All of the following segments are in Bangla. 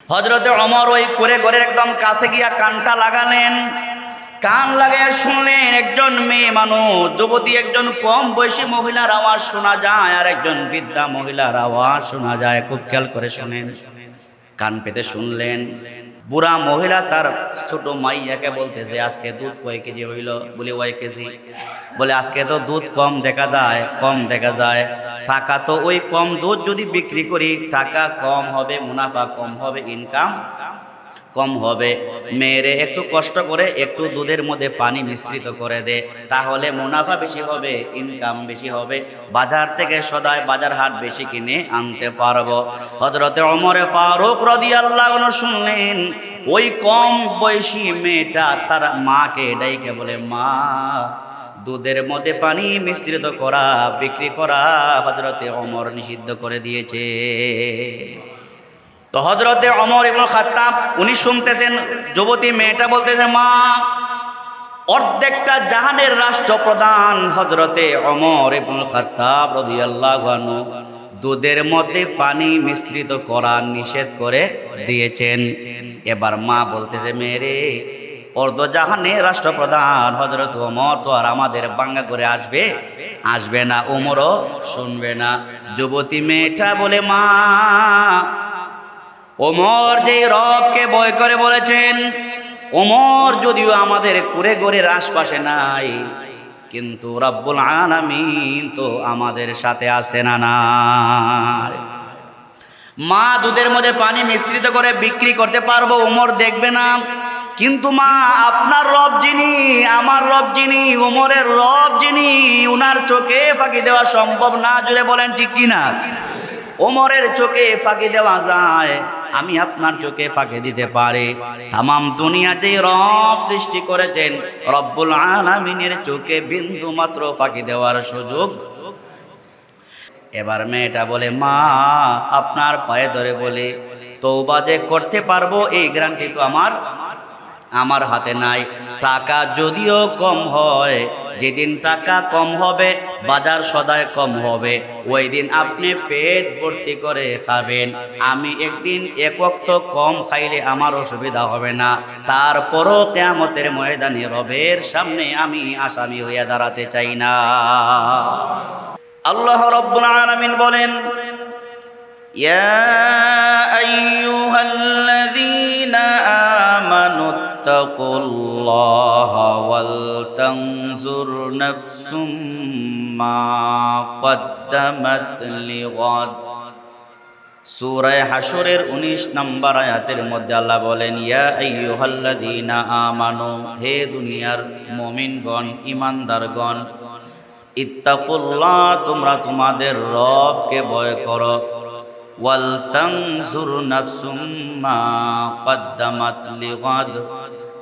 হযরতে ওমর ওই কুঁড়ে ঘরের একদম কাছে গিয়া কানটা লাগালেন। কান লাগায় শুনলেন একজন মেয়ে মানুষ, যুবতী, একজন কম বয়সী মহিলার আওয়াজ শোনা যায় আর একজন বৃদ্ধা মহিলার আওয়াজ শোনা যায়। খুব খেয়াল করে শুনেন, কান পেতে শুনলেন। বুড়া মহিলা তার ছোট মাইয়াকে বলতেছে, আজকে দুধ কয় কেজি হইল? বলে 1 কেজি। বলে আজকে তো দুধ কম দেখা যায়, কম দেখা যায়। টাকা তো ওই কম দুধ যদি বিক্রি করি টাকা কম হবে, মুনাফা কম হবে, ইনকাম কম হবে। মেয়েরে একটু কষ্ট করে একটু দুধের মধ্যে পানি মিশ্রিত করে দে, তাহলে মুনাফা বেশি হবে, ইনকাম বেশি হবে, বাজার থেকে সদায় বাজার হাট বেশি কিনে আনতে পারবো। হযরতে ওমর ফারুক রাদিয়াল্লাহু আনহু শুনলেন ওই কম বয়সী মেয়েটা তার মাকে ডাইকে বলে, মা, দুধের মধ্যে পানি মিশ্রিত করা বিক্রি করা হযরতে ওমর নিষিদ্ধ করে দিয়েছে। তো হযরতে ওমর ইবনে খাত্তাব উনি শুনতেছেন, যুবতী মেয়েটা বলতেছে, মা, অর্ধেকটা জাহানের রাষ্ট্রপ্রধান হযরতে ওমর ইবনে খাত্তাব রাদিয়াল্লাহু আনহু দুধের মধ্যে পানি মিশ্রিত করা নিষেধ করে দিয়েছেন। এবার মা বলতেছে, মেরে, অর্ধজাহানের রাষ্ট্রপ্রধান হযরত ওমর তো আর আমাদের বাঙ্গা করে আসবে না, ওমরও শুনবে না। যুবতী মেয়েটা বলে, মা, ওমর যে রবকে ভয় করে বলেছেন, ওমর যদিও আমাদের কুঁড়ে ঘরের আশপাশে নাই, কিন্তু রব্বুল আলামিন তো আমাদের সাথে আছে না নাই। মা, দুধের মধ্যে পানি মিশ্রিত করে বিক্রি করতে পারবো, ওমর দেখবে না, কিন্তু মা, আপনার রব যিনি, আমার রব যিনি, ওমরের রব যিনি, উনার চোখে ফাঁকি দেওয়া সম্ভব না। জুড়ে বলেন ঠিক কিনা? ওমরের চোখে ফাঁকি দেওয়া যায়, আমি আপনার চোখে ফাঁকি দিতে পারি। তামাম দুনিয়াতে রব সৃষ্টি করেছেন, রব্বুল আলামিনের চোখে বিন্দু মাত্র ফাঁকি দেওয়ার সুযোগ। এবার মেয়েটা বলে, মা, আপনার পায়ে ধরে বলে তওবা যে করতে পারবো এই গ্যারান্টি তো আমার হাতে নাই। টাকা যদিও কম হয়, যেদিন টাকা কম হবে বাজার সদায় কম হবে, ওই দিন আপনি পেট ভর্তি করে খাবেন। আমি একদিন এক ওয়াক্ত কম খাইলে আমার অসুবিধা হবে না, তারপরও কিয়ামতের ময়দানে রবের সামনে আমি আসামি হইয়া দাঁড়াতে চাই না। আল্লাহ রাব্বুল আলামিন বলেন, ইয়া আইয়ুহাল্লাযীনা আমানুত্তাকুল্লাহা ওয়াল তানজুর নাফসুম মা কদ্দামাত লিগাদ। সূরা হাশরের 19 নম্বর আয়াতের মধ্যে আল্লাহ বলেন, ইয়া আইয়ুহাল্লাযীনা আমানু, হে দুনিয়ার মুমিনগণ, ঈমানদারগণ, ইত্তাকুল্লাহ, তোমরা তোমাদের রবকে ভয় করো, ওয়াল তানজুর নাফসুম মা কদ্দামাত লিগাদ,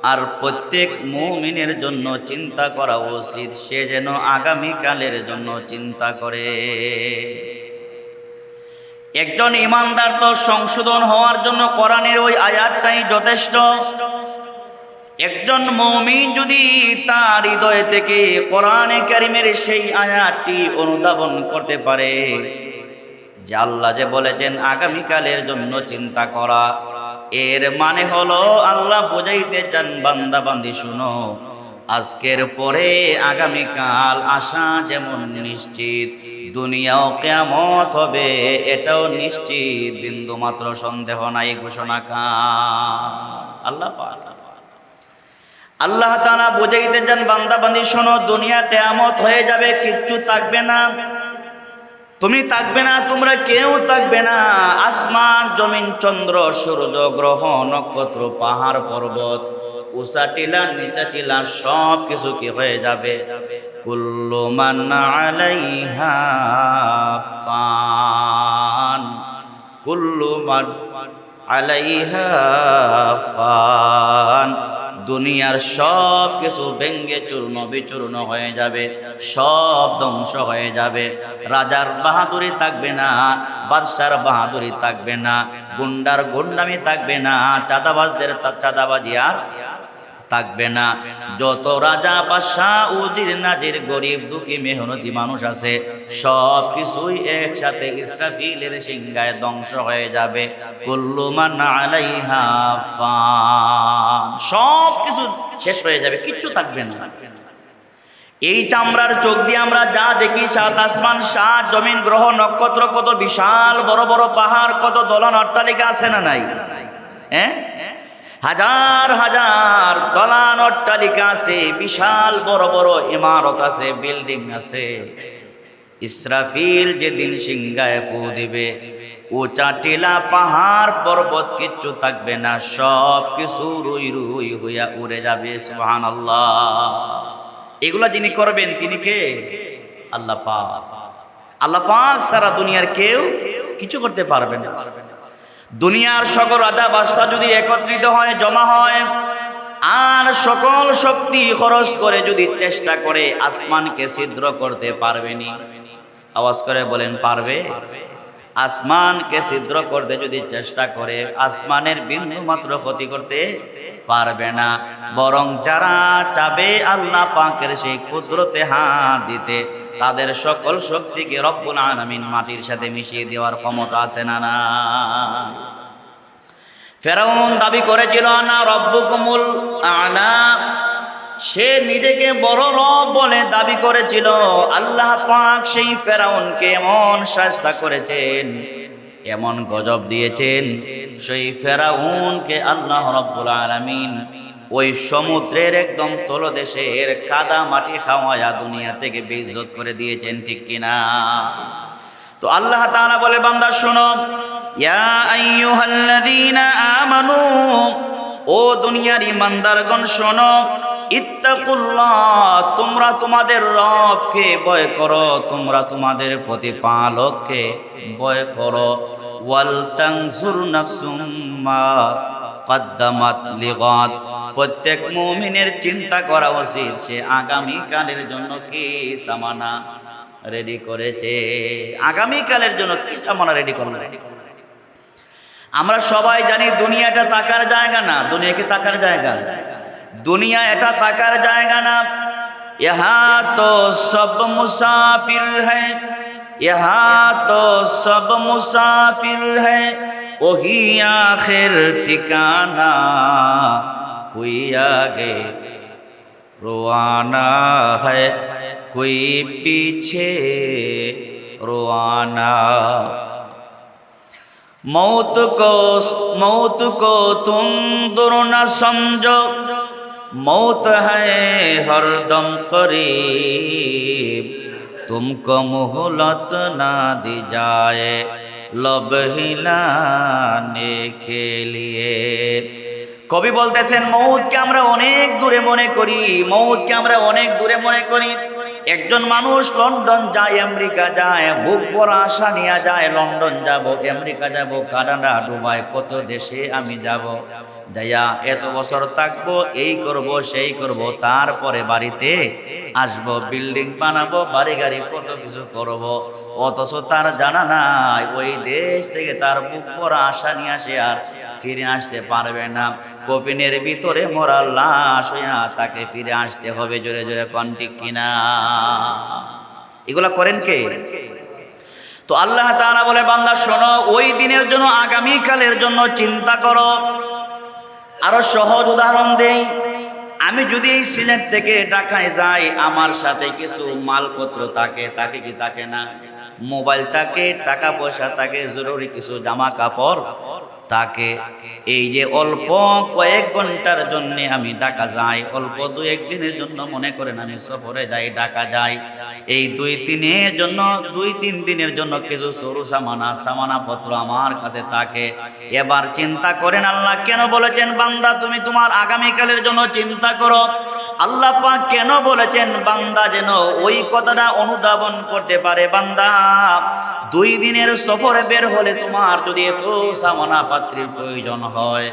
আর প্রত্যেক মুমিনের জন্য চিন্তা করা উচিত সে যেন আগামীকালের জন্য চিন্তা করে। একজন ঈমানদার তো সংশোধন হওয়ার জন্য কোরআনের ওই আয়াতটাই যথেষ্ট। একজন মুমিন যদি তার হৃদয় থেকে কোরআনে কারীমের সেই আয়াতটি অনুধাবন করতে পারে যে আল্লাহ যে বলেছেন আগামীকালের জন্য চিন্তা করা, এর মানে হলো আল্লাহ বোঝাইতে চান, বান্দা বান্দি শুনো, আজকের পরে আগামীকাল আসা যেমন নিশ্চিত, দুনিয়াও কিয়ামত হবে এটাও নিশ্চিত, বিন্দু মাত্র সন্দেহ নাই। ঘোষণা কার? আল্লাহ পাক। আল্লাহ তাআলা বুঝাইতে চান, বান্দা বান্দি শোনো, দুনিয়া কিয়ামত হয়ে যাবে, কিচ্ছু থাকবে না, তুমি থাকবে না, তোমরা কেউ থাকবে না, আসমান জমিন চন্দ্র সূর্য গ্রহ নক্ষত্র পাহাড় পর্বত উঁচা টিলা নিচা টিলা সব কিছু কি হয়ে যাবে। কুল্লু মান আলাইহা ফান, কুল্লু মান আলাইহা ফান, দুনিয়ার সব কিছু ভেঙ্গে চূর্ণ বিচূর্ণ হয়ে যাবে, সব ধ্বংস হয়ে যাবে। রাজার বাহাদুরি থাকবে না, বাদশার বাহাদুরি থাকবে না, গুন্ডার গুন্ডামি থাকবে না, চাঁদাবাজদের চাঁদাবাজি আর থাকবে না। যত রাজা বাদশাহ উজির নাজির গরিব দুঃখী মেহনতি মানুষ আছে সব কিছুই একসাথে ইসরাফিলের সিংহায় ধ্বংস হয়ে যাবে। কুল্লু মান আলাইহা ফান, সব কিছু শেষ হয়ে যাবে, কিচ্ছু থাকবে না। এই চামড়ার চোখ দিয়ে আমরা যা দেখি, সাত আসমান, সাত জমিন, গ্রহ নক্ষত্র, কত বিশাল বড় বড় পাহাড়, কত দলান অট্টালিকা আছে না নাই? হ্যাঁ, হাজার হাজার দলান অট্টালিকা আছে, বিশাল বড় বড় ইমারত আছে, বিল্ডিং আছে। ইসরাফিল যেদিন সিংহায় ফু দিবে, উঁচা টিলা পাহাড় পর্বত কিচ্ছু থাকবে না, সব কিছু রুই রুই হইয়া উড়ে যাবে। সুবহানাল্লাহ। এগুলা যিনি করবেন তিনি কে? আল্লাহ পাক। আল্লাহ পাক সারা দুনিয়ার কেউ কিছু করতে পারবে না। দুনিয়ার সকল রাজা বাদশা যদি একত্রিত হয়, জমা হয়, আর সকল শক্তি খরচ করে যদি চেষ্টা করে, আসমানকে ছিদ্র করতে পারবেনি। আওয়াজ করে বলেন, পারবে? আসমানকে ছিদ্র করতে যদি চেষ্টা করে, আসমানের বিন্দু মাত্র ক্ষতি করতে পারবে না। বরং যারা চাবে আল্লাহ পাকের সেই কুদরতে হাত দিতে, তাদের সকল শক্তিকে রব্বুল আলামিন মাটির সাথে মিশিয়ে দেওয়ার ক্ষমতা আছে না? না। ফেরাউন দাবি করেছিল না রব্বুকুমুল আ'লা, সে নিজেকে বড় রব বলে দাবি করেছিল। আল্লাহ পাক সেই ফেরাউনকে এমন শাস্তা করেছেন, এমন গজব দিয়েছেন, সেই ফেরাউনকে আল্লাহ রব্বুল আলামিন ওই সমুদ্রের একদম তলদেশের কাদা মাটি খাওয়ায়া দুনিয়া থেকে বেইজ্জত করে দিয়েছেন, ঠিক কিনা? তো আল্লাহ তাআলা বলে, বান্দা শোনো, ইয়া আইয়ুহাল্লাযীনা আমানু, ও দুনিয়ার ইমানদারগণ শোনো, ইত্তাকুল্লাহ, তোমরা তোমাদের রবকে ভয় করো, তোমরা তোমাদের প্রতিপালককে ভয় করো। ওয়াল তানজুর নাফসুম মা কদ্দামাত লিগাদ, প্রত্যেক মুমিনের চিন্তা করা উচিত সে আগামী কালের জন্য কি সামানা রেডি করেছে। আগামী কালের জন্য কি সামানা রেডি করবে? আমরা সবাই জানি দুনিয়াটা টাকার জায়গা না। দুনিয়া কি টাকার জায়গা? দুনিয়া এটা টাকার জায়গা না। ইহা তো সব মুসাফির হ্যায়, ইহা তো সব মুসাফির হ্যায়, ওহি আখির ঠিকানা, কোই আগে রওয়ানা হ্যায়, কোই পিছে রওয়ানা। मौत को तुम दूर न समझो, मौत है हरदम करीब, तुमको मोहलत ना दी जाए लब हिलाने के लिए। কবি বলতেছেন, মৌতকে আমরা অনেক দূরে মনে করি, মৌতকে আমরা অনেক দূরে মনে করি। একজন মানুষ লন্ডন যায়, আমেরিকা যায়, বুক ভরা আশা নিয়ে যায়, লন্ডন যাব, আমেরিকা যাব, কানাডা, দুবাই, কত দেশে আমি যাব, যাইয়া এত বছর থাকবো, এই করব সেই করব, তারপরে বাড়িতে আসবো, বিল্ডিং বানাবো, বাড়ি গাড়ি কত কিছু করব। অথচ তার জানা নাই ওই দেশ থেকে তার বুক ভরা আশা নিয়ে আসে আর ফিরে আসতে পারবে না। কফিনের ভিতরে মরা লাশ হইয়া তাকে ফিরে আসতে হবে। জোরে জোরে কোন ঠিক কিনা? এগুলা করেন কে? তো আল্লাহ তাআলা বলে, বান্দা শোনো, ওই দিনের জন্য, আগামী কালের জন্য চিন্তা করো। আরো সহজ উদাহরণ দেই, আমি যদি এই সিলেট থেকে ঢাকায় যাই, আমার সাথে কিছু মালপত্র থাকে, থাকে কি থাকে না? মোবাইল থাকে, টাকা পয়সা থাকে, জরুরি কিছু জামা কাপড় তাকে। এই যে অল্প কয়েক ঘন্টার জন্য আমি ঢাকা যাই, অল্প 2-1 দিনের জন্য মনে করেন আমি সফরে যাই, ঢাকা যাই, এই 2-3 দিনের জন্য কিছু সরু সামানা পত্র আমার কাছে থাকে। এবার চিন্তা করেন, আল্লাহ কেন বলেছেন বান্দা তুমি তোমার আগামীকালের জন্য চিন্তা করো? আল্লাহ পাক কেন বলেছেন বান্দা যেন ওই কথাটা অনুধাবন করতে পারে? বান্দা 2 দিনের সফরে বের হলে তোমার যদি এত সামানা পাত্রীর প্রয়োজন হয়,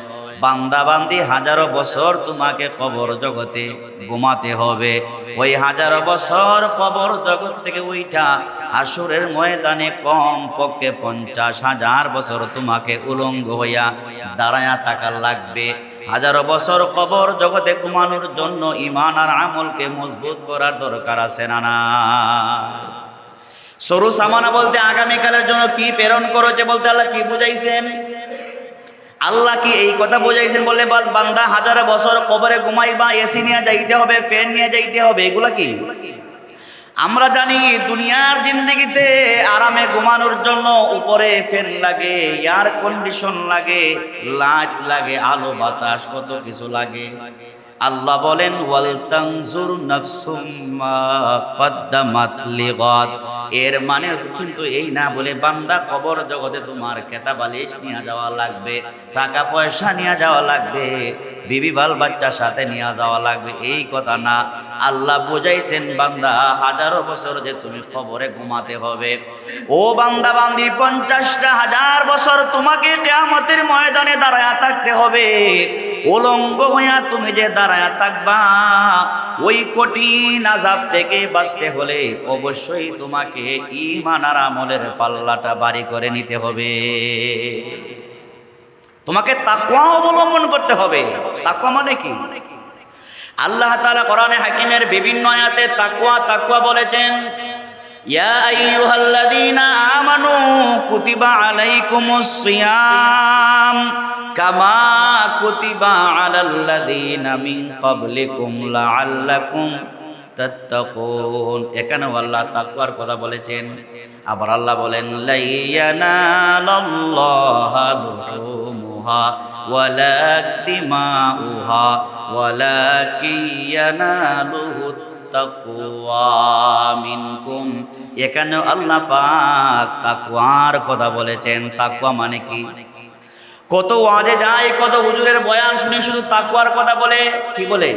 বান্দা বান্দি হাজারো বছর তোমাকে কবর জগতে ঘুমাতে হবে। ওই হাজারো বছর কবর জগৎ থেকে ওইটা হাসরের ময়দানে কম পক্ষে 50,000 বছর তোমাকে উলঙ্গ হইয়া দাঁড়ায়া থাকা লাগবে। হাজারো বছর কবর জগতে ঘুমানোর জন্য ঈমান আর আমলকে মজবুত করার দরকার আছে না না? সরু সামানা বলতে আগামীকালের জন্য কি প্রেরণ করেছে বলতে আল্লাহ কি বুঝাইছেন? আল্লাহ কি এই কথা বুঝাইছেন বলে বান্দা হাজার বছর কবরে ঘুমাইবা, এসি নিয়ে যাইতে হবে, ফ্যান নিয়ে যাইতে হবে, এগুলা কি? আমরা জানি দুনিয়ার জিন্দেগিতে আরামে ঘুমানোর জন্য উপরে ফ্যান লাগে, এয়ার কন্ডিশন লাগে, লাইট লাগে, আলো বাতাস কত কিছু লাগে। আল্লাহ বলেন ওয়াল তানজুর নাফসুম মা কদ্দামাত লিগাদ। এর মানে কিন্তু এই না বলে বান্দা কবর জগতে তোমার খেতা বালিশ নিয়ে যাওয়া লাগবে, টাকা পয়সা নিয়ে যাওয়া লাগবে, বিবি বাল বাচ্চা সাথে নিয়ে যাওয়া লাগবে, এই কথা না। আল্লাহ বুঝাইছেন বান্দা হাজারো বছর যে তুমি কবরে ঘুমাতে হবে। ও বান্দা বান্দি 50,000 বছর তোমাকে কিয়ামতের ময়দানে দাঁড়ায়া থাকতে হবে। উলঙ্গ হইয়া তুমি যে দাঁড়ায়া থাকবা, ওই কঠিন আযাব থেকে বাঁচতে হলে অবশ্যই তোমাকে ঈমান আর আমলের পাল্লাটা ভারী করে নিতে হবে। তোমাকে তাকওয়া অবলম্বন করতে হবে। তাকওয়া মানে কি? আল্লাহ তাআলা কোরআনে হাকিমের বিভিন্ন আয়াতে তাকওয়া বলেছেন, ইয়া আইয়ুহাল্লাযীনা আমানু কুতিবা আলাইকুমুস সিয়াম কামা কুতিবা আলাল্লাযীনা মিন ক্বাবলিকুম লাআল্লাকুম তাত্তাকুন। এখানে আল্লাহ তাকওয়ার কথা বলেছেন। আবার আল্লাহ বলেন লা ইয়ানালাল্লাহা লুহুমুহা ওয়ালা দিমাউহা ওয়ালাকিন ইয়ানালুহুত তাকওয়া মিনকুম। এখানে আল্লাহ পাক তাকওয়ার কথা বলেছেন। তাকওয়া মানে কি? কত ওয়াজে যায়, কত হুজুরের বয়ান শুনে শুধু তাকওয়ার কথা বলে, কি বলে?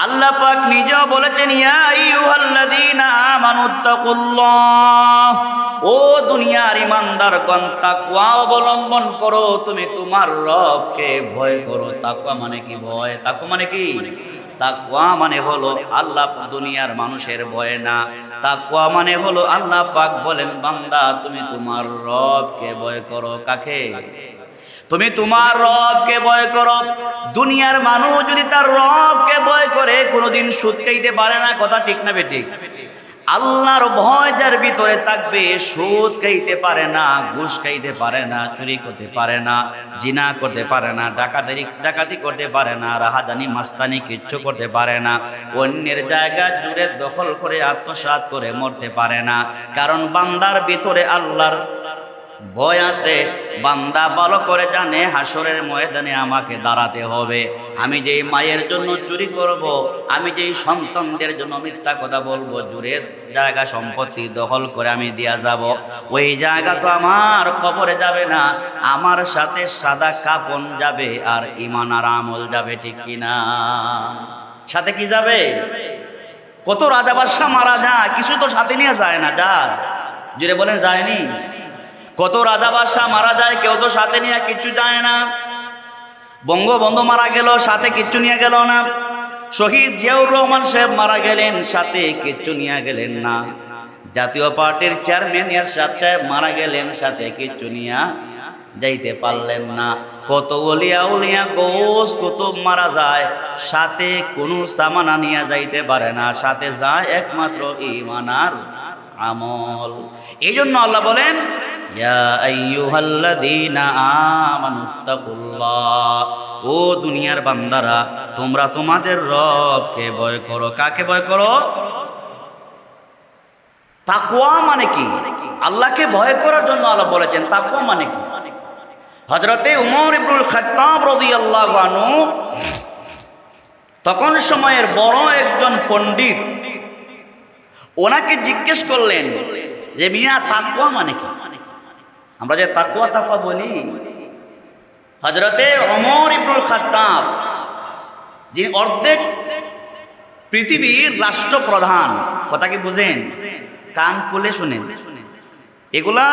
আল্লাহ পাক নিজেও বলেছেন ইয়া আইয়ুহাল্লাযীনা আমানুত্তাকুল্লাহ। ও দুনিয়ার ঈমানদারগণ, তাকওয়া অবলম্বন করো, তুমি তোমার রবকে ভয় করো। তাকওয়া মানে কি? ভয়। তাকওয়া মানে কি? তাকওয়া মানে হলো আল্লাহ দুনিয়ার মানুষের ভয় না। তাকওয়া মানে হলো আল্লাহ পাক বলেন বান্দা তুমি তোমার রবকে ভয় করো। কাকে? তুমি তোমার রবকে ভয় করো। দুনিয়ার মানুষ যদি তার রবকে ভয় করে কোনোদিন সুদ খাইতে পারে না। কথা ঠিক না বেঠিক? আল্লাহর ভয় যার ভিতরে থাকবে, সুদ খাইতে পারে না, ঘুষ খাইতে পারে না, চুরি করতে পারে না, জিনা করতে পারে না, ডাকাতি করতে পারে না, রাহাজানি মাস্তানি কিচ্ছু করতে পারে না, অন্যের জায়গা জুড়ে দখল করে আত্মসাৎ করে মরতে পারে না। কারণ বান্দার ভিতরে আল্লাহর ভয় আছে। বান্দা ভালো করে জানে হাসরের ময়দানে আমাকে দাঁড়াতে হবে। আমি যেই মায়ের জন্য চুরি করব, আমি যেই সন্তানদের জন্য মিথ্যা কথা বলবো, জুরের জায়গা সম্পত্তি দখল করে আমি দিয়া যাব, ওই জায়গা তো আমার কবরে যাবে না, আমার সাথে সাদা কাপন যাবে আর ঈমান আর আমল যাবে। ঠিক কিনা? সাথে কি যাবে? কত রাজা বাদশা মারা যায়, কিছু তো সাথে নিয়ে যায় না। যায়? জুড়ে বলেন যায়নি? কত রাজা বাদশা মারা যায়, কেউ তো সাথে নিয়ে কিচ্ছু যায় না। বঙ্গবন্ধু মারা গেল, সাথে কিচ্ছু নিয়ে গেল না। শহীদ জিয়াউর রহমান সাহেব মারা গেলেন, সাথে কিচ্ছু নিয়ে গেলেন না। জাতীয় পার্টির চেয়ারম্যান এরশাদ সাহেব মারা গেলেন, সাথে কিচ্ছু নিয়ে যাইতে পারলেন না। কত ওলিয়া উলিয়া গোস কুতুব মারা যায়, সাথে কোনো সামানা নিয়ে যাইতে পারে না, সাথে যায় একমাত্র ঈমান আর আমল। এই জন্য আল্লাহ বলেন ইয়া আইয়ুহাল্লাযীনা আমানুত্তাকুল্লাহ। ও দুনিয়ার বান্দারা, তোমরা তোমাদের রবকে ভয় করো। কাকে ভয় করো? তাকওয়া মানে কি? আল্লাহকে ভয় করার জন্য আল্লাহ বলেছেন। তাকওয়া মানে কি? হযরতে উমর ইবনুল খাত্তাব রাদিয়াল্লাহু আনহু তখন সময়ের বড় একজন পণ্ডিত, ওনাকে জিজ্ঞেস করলেন যে মিয়া তাকওয়া মানে কি? আমরা যে তাকওয়া বলি, হযরতে ওমর ইবনুল খাত্তাব যিনি অর্ধেক পৃথিবীর রাষ্ট্রপ্রধান, কথা কি বুঝেন? কান খুলে শুনেন। এগুলা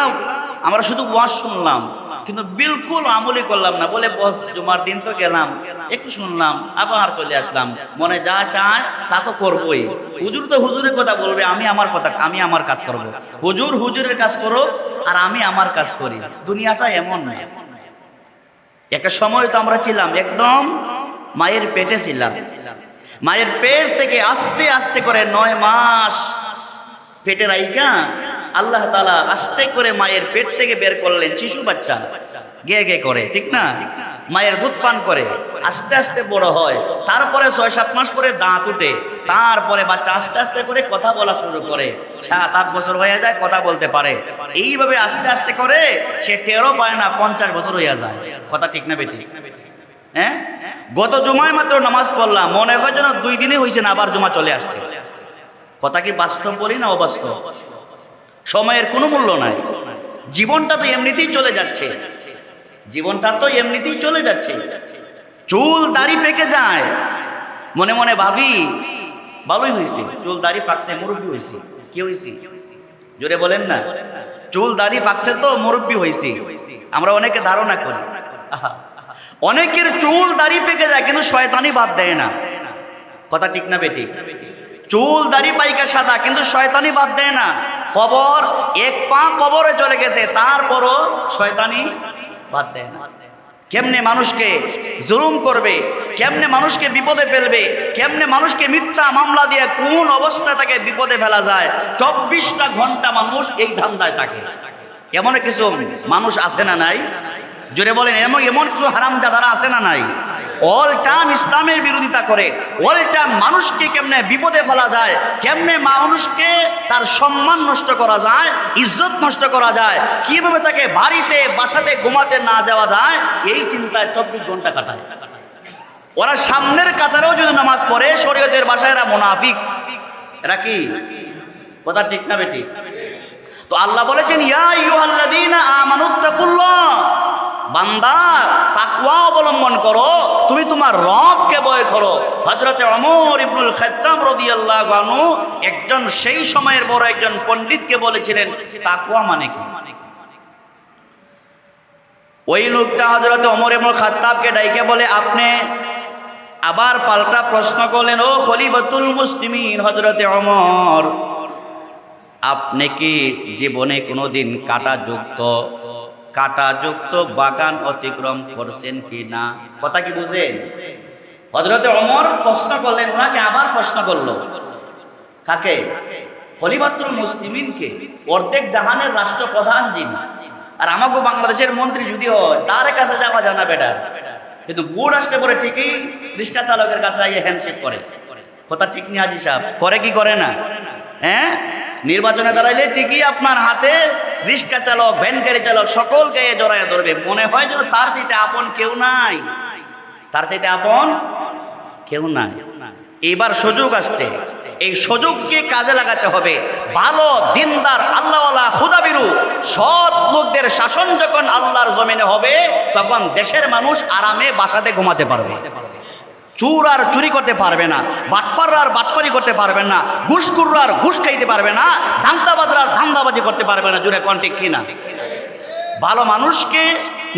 আমরা শুধু ওয়াজ শুনলাম, কিন্তু বিলকুল আমলই করলাম না। বলে বস জুমার দিন তো গেলাম, একটু শুনলাম, আবার চলে আসলাম, মনে যা চায় তা তো করবোই। হুজুর তো হুজুরের কথা বলবে, আমি আমার কাজ করব। হুজুর হুজুরের কাজ করো আর আমি আমার কাজ করি। দুনিয়াটা এমন না। একটা সময় তো আমরা ছিলাম একদম মায়ের পেটে ছিলাম। মায়ের পেট থেকে আস্তে আস্তে করে 9 মাস পেটে রাইখা আল্লাহ তাআলা আস্তে করে মায়ের পেট থেকে বের করলেন। শিশু বাচ্চা গে গে করে, ঠিক না? মায়ের দুধ পান করে আস্তে আস্তে বড় হয়। তারপরে 6-7 মাস পরে দাঁত উঠে। তারপরে বাচ্চা আস্তে আস্তে করে কথা বলা শুরু করে। 7-8 বছর হয়ে যায়, কথা বলতে পারে। এইভাবে আস্তে আস্তে করে সে 13 পায় না 50 বছর হয়ে যায়। কথা ঠিক না বেটি? হ্যাঁ, গত জুমায় মাত্র নামাজ পড়লাম, মনে হয় যেন 2 দিনে হয়েছে না, আবার জুমা চলে আসছে। কথা কি বাস্তব বলি না অবাস্তব? সময়ের কোনো মূল্য নাই। জীবনটা তো এমনিতেই চলে যাচ্ছে, জীবনটা তো এমনিতেই চলে যাচ্ছে। চুল দাড়ি পেকে যায়, মনে মনে ভাবি ভালোই হয়েছে, চুল দাড়ি পাকছে, মুরব্বী হয়েছে। কি হয়েছে জোরে বলেন না? চুল দাড়ি পাকছে তো মুরব্বী হয়েছে, আমরা অনেকে ধারণা করি। অনেকের চুল দাড়ি পেকে যায় কিন্তু শয়তানি বাদ দেয় না। কথা ঠিক না বেটি? চুল দাড়ি পাইকা সাদা কিন্তু শয়তানি বাদ দেয় না। কবর, এক পা কবরে চলে গেছে, তারপরও শয়তানি বাদ দেয় না। কেমনে মানুষকে জুলুম করবে, কেমনে মানুষকে বিপদে ফেলবে, কেমনে মানুষকে মিথ্যা মামলা দিয়ে কোন অবস্থা তাকে বিপদে ফেলা যায়, 24টা ঘন্টা মানুষ এই ধান্দায় থাকে। এমন কিছু মানুষ আছে না নাই? জোরে বলেন, এমন কিছু হারামজাদারা আছে না নাই? অল টাইম ইসলামের বিরোধিতা করে, অল টাইম মানুষকে কেমনে বিপদে ফেলা যায়, কেমনে মানুষকে তার সম্মান নষ্ট করা যায়, ইজ্জত নষ্ট করা যায়, কিভাবে তাকে বাড়িতে বাসাতে ঘুমাতে না যাওয়া যায়, এই চিন্তায় 24 ঘন্টা কাটায়। ওরা সামনের কাতারেও যদি নামাজ পড়ে, শরীয়তের ভাষায় এরা মুনাফিক। এরা কি? কথা ঠিক না বেটি? তো আল্লাহ বলেছেন, ইয়া আইয়ুহাল্লাযীনা আমানুত্তাকুল্লাহ, বান্দা তাকওয়া অবলম্বন করো, তুমি তোমার রবকে ভয় করো। হযরতে ওমর ইবনুল খাত্তাব রাদিয়াল্লাহু আনহু একজন সেই সময়ের বড় একজন পণ্ডিতকে বলেছিলেন তাকওয়া মানে কি। ওই লোকটা হযরতে ওমর ইবনুল খাত্তাবকে ডাইকে বলে, আপনি আবার পাল্টা প্রশ্ন করলেন, ও খলিফাতুল মুসলিমিন হযরতে ওমর, আপনি কি জীবনে কোনোদিন কাঁটাযুক্ত বাগান অতিক্রম করছেন কি না? কথা কি বুঝেন? হযরতে ওমর প্রশ্ন করলেন, ওনাকে আবার প্রশ্ন করলো। কাকে? খলিফাতুল মুসলিমিনকে, অর্ধেক জাহানের রাষ্ট্রপ্রধান যিনি। আর আমাকে বাংলাদেশের মন্ত্রী যদি হয়, তার কাছে যাওয়া যায় না বেটা, কিন্তু বুট আসতে পরে ঠিকই রিক্সা চালকের কাছে আইয়ে হ্যান্ডশেক করে। কথা ঠিক নি হাজি সাহেব? করে কি করে না? হ্যাঁ, নির্বাচনে দাঁড়াইলে ঠিকই আপনার হাতে রিক্সা চালক, ভ্যান গাড়ি চালক সকলকে জড়ায় ধরবে। মনে হয় যেন তার চাইতে আপন কেউ নাই, তার চাইতে আপন কেউ নাই। এবার সুযোগ আসছে, এই সুযোগকে কাজে লাগাতে হবে। ভালো দিনদার আল্লাহওয়ালা খুদাবিরু সৎ লোকদের শাসন যখন আল্লাহর জমিনে হবে, তখন দেশের মানুষ আরামে বাসাতে ঘুমাতে পারবে। চোর আর চুরি করতে পারবে না, বাটপাররা আর বাটপারি করতে পারবে না, ঘুষখোররা আর ঘুষ খাইতে পারবে না, ধান্দাবাজরা আর ধান্দাবাজি করতে পারবে না। জুড়ে কোন ঠিক কিনা? ভালো মানুষকে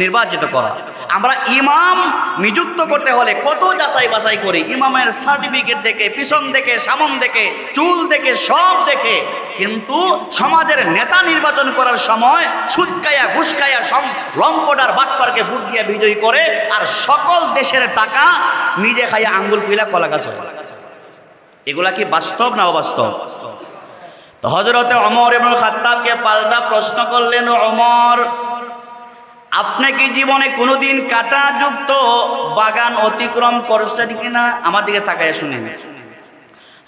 নির্বাচিত করা। আমরা ইমাম নিযুক্ত করতে হলে কত যাচাই বাছাই করি, ইমামের সার্টিফিকেট দেখে, পিছন দেখে, সামন দেখে, চুল দেখে, সব দেখে। কিন্তু সমাজের নেতা নির্বাচন করার সময় সুদ খায়া, ঘুষ খায়া, সব লম্পটার বাটপারকে ভোট দিয়ে বিজয়ী করে, আর সকল দেশের টাকা নিজে খাইয়া আঙ্গুল পিলা কলা গাছ হয়। এগুলা কি বাস্তব না অবাস্তব? তো হযরতে ওমর ইবনে খাত্তাবকে পাল্টা প্রশ্ন করলেন, ওমর, আপনি কি জীবনে কোনোদিন কাঁটাযুক্ত বাগান অতিক্রম করছেন কিনা? আমার দিকে তাকায় শুনেন।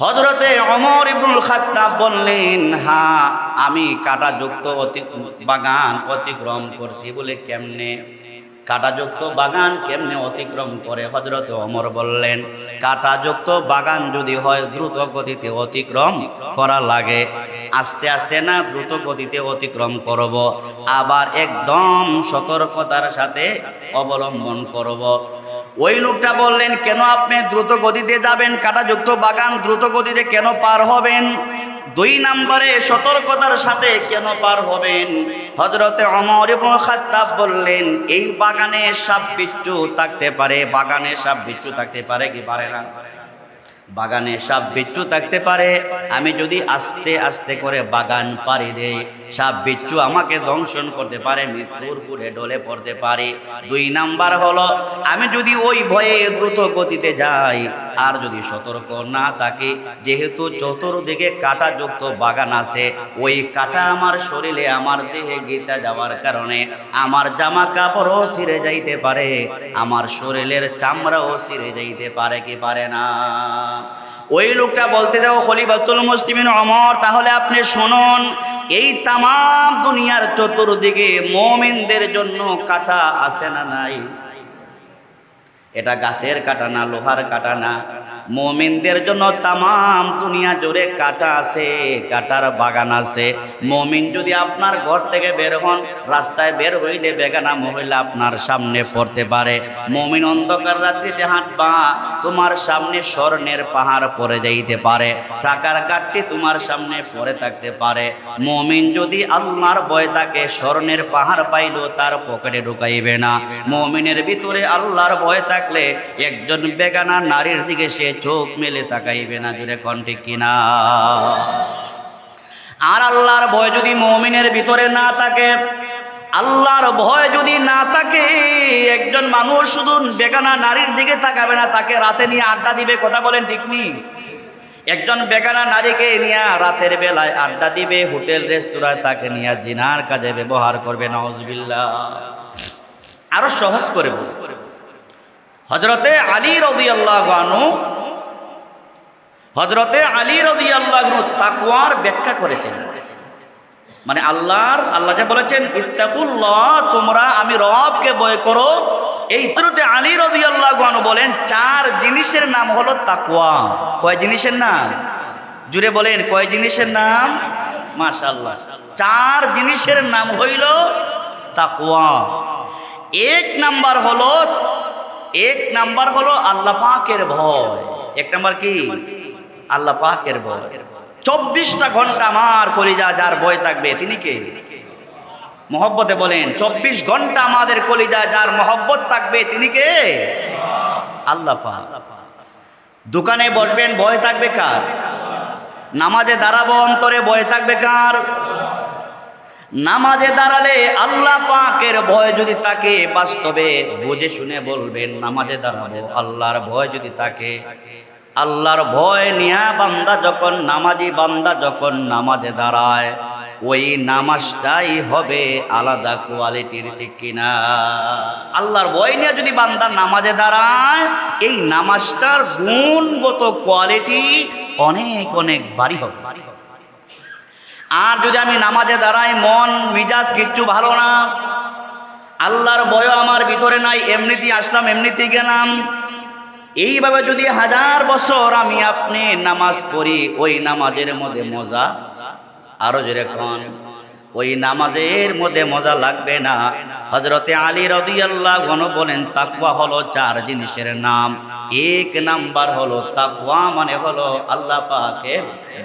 হযরতে ওমর ইবনুল খাত্তাব বললেন, হ্যাঁ, আমি কাঁটাযুক্ত বাগান অতিক্রম করছি। বলে কেমনে? কাঁটাযুক্ত বাগান কেমনে অতিক্রম করে? হযরতে ওমর বললেন, কাঁটাযুক্ত বাগান যদি হয় দ্রুত গতিতে অতিক্রম করা লাগে, আস্তে আস্তে না দ্রুত গতিতে অতিক্রম করব, আবার একদম সতর্কতার সাথে অবলম্বন করব। ওই লোকটা বললেন, কেন আপনি দ্রুত গতিতে যাবেন? কাঁটাযুক্ত বাগান দ্রুত গতিতে কেন পার হবেন? 2 নম্বরে সতর্কতার সাথে কেন পার হবেন? হযরতে ওমর ইবনে খাত্তাব বললেন, এই বাগানে সাপ বিচ্ছু থাকতে পারে। বাগানে সাপ বিচ্ছু থাকতে পারে কি পারে না? বাগানে সাপ বিচ্ছু থাকতে পারে। আমি যদি আস্তে আস্তে করে বাগান পাড়ি দেই, সাপ বিচ্ছু আমাকে দংশন করতে পারে, মৃত্যুর কুলে ডলে পড়তে পারে। 2 নাম্বার হলো, আমি যদি ওই ভয়ে দ্রুত গতিতে যাই আর যদি সতর্ক না থাকি, যেহেতু চতুর্দিকে কাঁটাযুক্ত বাগান আছে, ওই কাঁটা আমার শরীরে আমার দেহে গেঁথে যাওয়ার কারণে আমার জামা কাপড়ও ছিঁড়ে যাইতে পারে, আমার শরীরের চামড়াও ছিঁড়ে যাইতে পারে কি পারে না? ওই লোকটা বলতে যাও, খলিফাতুল মুসলিমিন ওমর, তাহলে আপনি শুনুন, এই তাম দুনিয়ার চতুর্দিকে মুমিনদের জন্য কাঁটা আছে না নাই? এটা গাছের কাঁটা না, লোহার কাঁটা না। মুমিনদের জন্য তাম দুনিয়া জুড়ে কাঁটা আছে, কাঁটার বাগান আছে। মুমিন যদি আপনার ঘর থেকে বের হন, রাস্তায় বের হইলে বেগানা মহিলা আপনার সামনে পড়তে পারে। মুমিন অন্ধকার রাত্রিতে হাঁটবা, তোমার সামনে স্বর্ণের পাহাড় পড়ে যাইতে পারে, টাকার গাঁটটি তোমার সামনে পড়ে থাকতে পারে। মুমিন যদি আল্লাহর ভয় থাকে, স্বর্ণের পাহাড় পাইলেও তার পকেটে ঢুকাইবে না। মুমিনের ভিতরে আল্লাহর ভয় থাকলে একজন বেগানা নারীর দিকে সে চোখ মেলে তাকাইবে না। জুড়ে কণ্ঠে কিনা? আর আল্লাহর ভয় যদি মুমিনের ভিতরে না থাকে, আল্লাহর ভয় যদি না থাকে, একজন মানুষ শুধু বেগানা নারীর দিকে তাকাবে না, তাকে রাতে নিয়ে আড্ডা দিবে। কথা বলেন ঠিক নি? একজন বেগানা নারীকে নিয়ে রাতের বেলায় আড্ডা দিবে, হোটেল রেস্তোরাঁয় তাকে নিয়ে জিনার কাজে ব্যবহার করবে। নাউজুবিল্লাহ। আরো সহজ করে বলবো, হযরতে আলী রাদিয়াল্লাহু আনহু, হযরতে আলী রাদিয়াল্লাহু আনহু তাকওয়ার ব্যাখ্যা করেছেন। মানে আল্লাহ যে বলেছেন, ইত্তাকুল্লাহ, তোমরা আমি রবকে ভয় করো। এই হযরতে আলী রাদিয়াল্লাহু আনহু বলেন, 4 জিনিসের নাম হলো তাকওয়া। কয় জিনিসের নাম? জুড়ে বলেন, কয় জিনিসের নাম? মাশাআল্লাহ, 4 জিনিসের নাম হইল তাকওয়া। 1 নাম্বার হলো আল্লাহ পাকের ভয়। 1 নাম্বার কি? আল্লাহ পাকের ভয়। 24টা ঘন্টা আমার কলিজা যার ভয় থাকবে তিনি কে? মহব্বতে বলেন, 24 ঘন্টা আমাদের কলিজা যার মহব্বত থাকবে তিনি কে? আল্লাহ পাক। দোকানে বসবেন, ভয় থাকবে কার? নামাজে দাঁড়াবো, অন্তরে ভয় থাকবে কার? নামাজে দাঁড়ালে আল্লাহ পাকের ভয় যদি তাকে, বাস্তবে বুঝে শুনে বলবেন, নামাজে দাঁড়াবো আল্লাহর ভয় যদি তাকে। আল্লাহর ভয় নিয়া বান্দা যখন, নামাজি বান্দা যখন নামাজে দাঁড়ায়, ওই নামাজটাই হবে আলাদা কোয়ালিটির, ঠিক কিনা? আল্লাহর ভয় নিয়ে যদি বান্দা নামাজে দাঁড়ায়, এই নামাজটার গুণগত কোয়ালিটি অনেক অনেক বাড়ি হবে। আর যদি আমি নামাজে দাঁড়াই, মন মিজাজ কিচ্ছু ভালো না, আল্লাহর ভয় আমার ভিতরে নাই, এমনিতেই আসলাম এমনিতেই গেলাম, এইভাবে যদি 1000 বছর আমি আপনি নামাজ পড়ি, ওই নামাজের মধ্যে মজা, আরো যেরকম ওই নামাজের মধ্যে মজা লাগবে না। হযরতে আলী রাদিয়াল্লাহু আনহু বলেন, তাকওয়া হলো 4 জিনিসের নাম। 1 নাম্বার হলো তাকওয়া, মানে হলো আল্লাহ পাকের